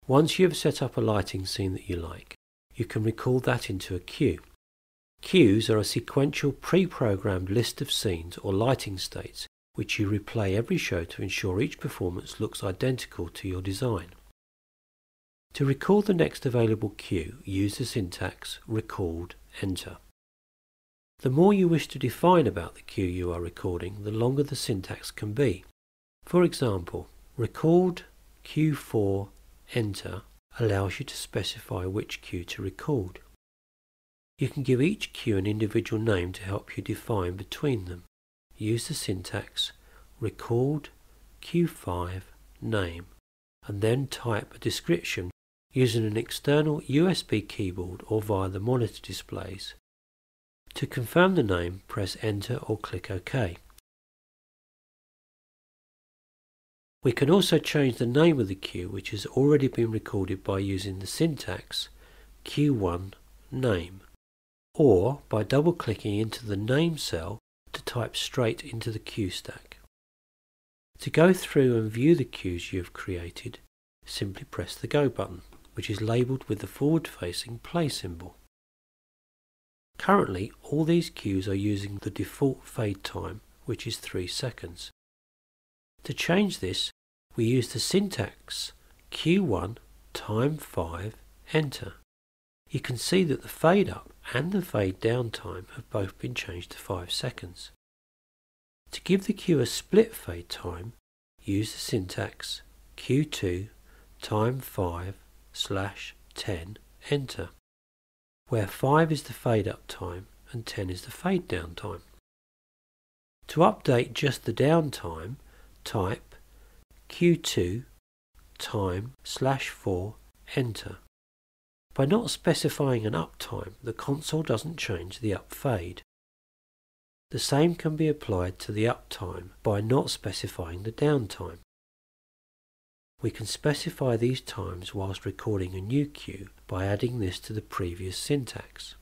Once you have set up a lighting scene that you like, you can record that into a cue. Cues are a sequential pre-programmed list of scenes or lighting states which you replay every show to ensure each performance looks identical to your design. To record the next available cue, use the syntax record enter. The more you wish to define about the cue you are recording, the longer the syntax can be. For example, record Q4 enter allows you to specify which cue to record. You can give each cue an individual name to help you define between them. Use the syntax record Q5 name and then type a description using an external USB keyboard or via the monitor displays. To confirm the name, press enter or click OK. We can also change the name of the cue which has already been recorded by using the syntax Q1 name, or by double-clicking into the name cell to type straight into the cue stack. To go through and view the cues you have created, simply press the Go button, which is labelled with the forward-facing play symbol. Currently, all these cues are using the default fade time, which is 3 seconds. To change this, we use the syntax Q1 time 5 enter. You can see that the fade up and the fade down time have both been changed to 5 seconds. To give the cue a split fade time, use the syntax Q2 time 5/10 enter, where 5 is the fade up time and 10 is the fade down time. To update just the down time, type Q2 time/4 enter. By not specifying an up time, the console doesn't change the up fade. The same can be applied to the up time by not specifying the down time. We can specify these times whilst recording a new cue by adding this to the previous syntax.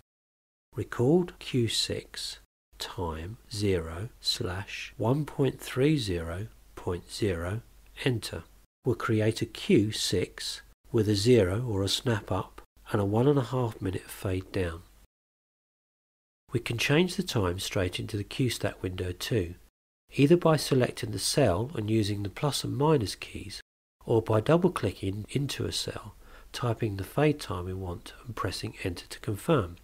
Record Q6 time 0/1.30.0 enter. We'll create a Q6 with a 0 or a snap up and a 1.5 minute fade down. We can change the time straight into the cue stack window too, either by selecting the cell and using the plus and minus keys, or by double clicking into a cell, typing the fade time we want and pressing enter to confirm.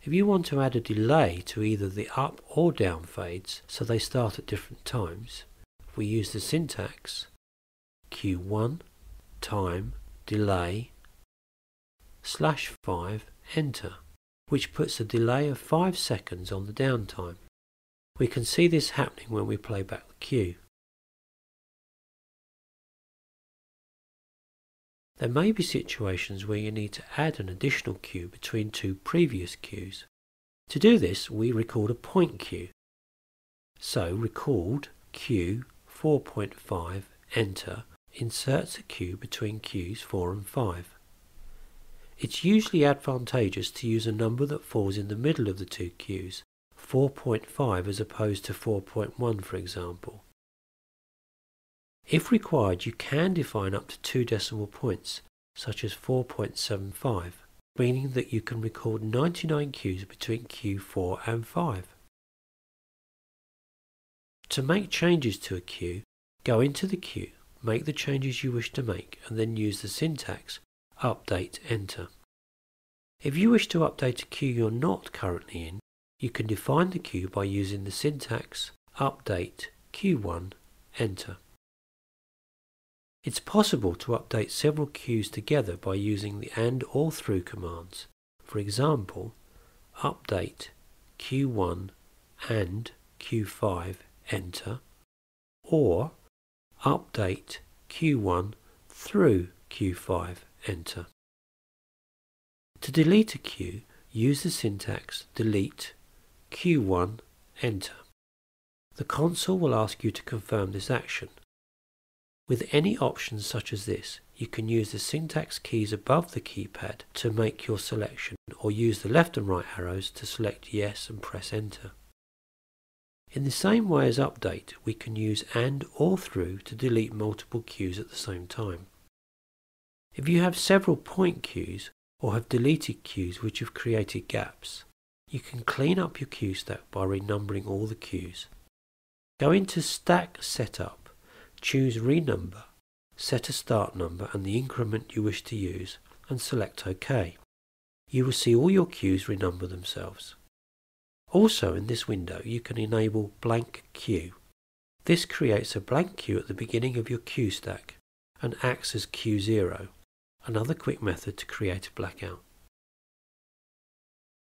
If you want to add a delay to either the up or down fades so they start at different times, we use the syntax Q1 time delay /5 enter, which puts a delay of 5 seconds on the down time. We can see this happening when we play back the cue. There may be situations where you need to add an additional cue between two previous cues. To do this, we record a point cue. So record cue 4.5 enter inserts a cue between cues 4 and 5. It's usually advantageous to use a number that falls in the middle of the two cues, 4.5 as opposed to 4.1 for example. If required, you can define up to 2 decimal points, such as 4.75, meaning that you can record 99 cues between cue 4 and 5. To make changes to a cue, go into the cue, make the changes you wish to make, and then use the syntax update enter. If you wish to update a cue you're not currently in, you can define the cue by using the syntax update Q1 enter. It's possible to update several cues together by using the AND or through commands. For example, update Q1 and Q5 enter, or update Q1 through Q5 enter. To delete a cue, use the syntax delete Q1 enter. The console will ask you to confirm this action. With any options such as this, you can use the syntax keys above the keypad to make your selection, or use the left and right arrows to select yes and press enter. In the same way as update, we can use and or through to delete multiple queues at the same time. If you have several point queues or have deleted queues which have created gaps, you can clean up your queue stack by renumbering all the queues. Go into Stack Setup, choose Renumber, set a start number and the increment you wish to use, and select OK. You will see all your queues renumber themselves. Also in this window you can enable Blank Queue. This creates a blank queue at the beginning of your queue stack and acts as Q0, another quick method to create a blackout.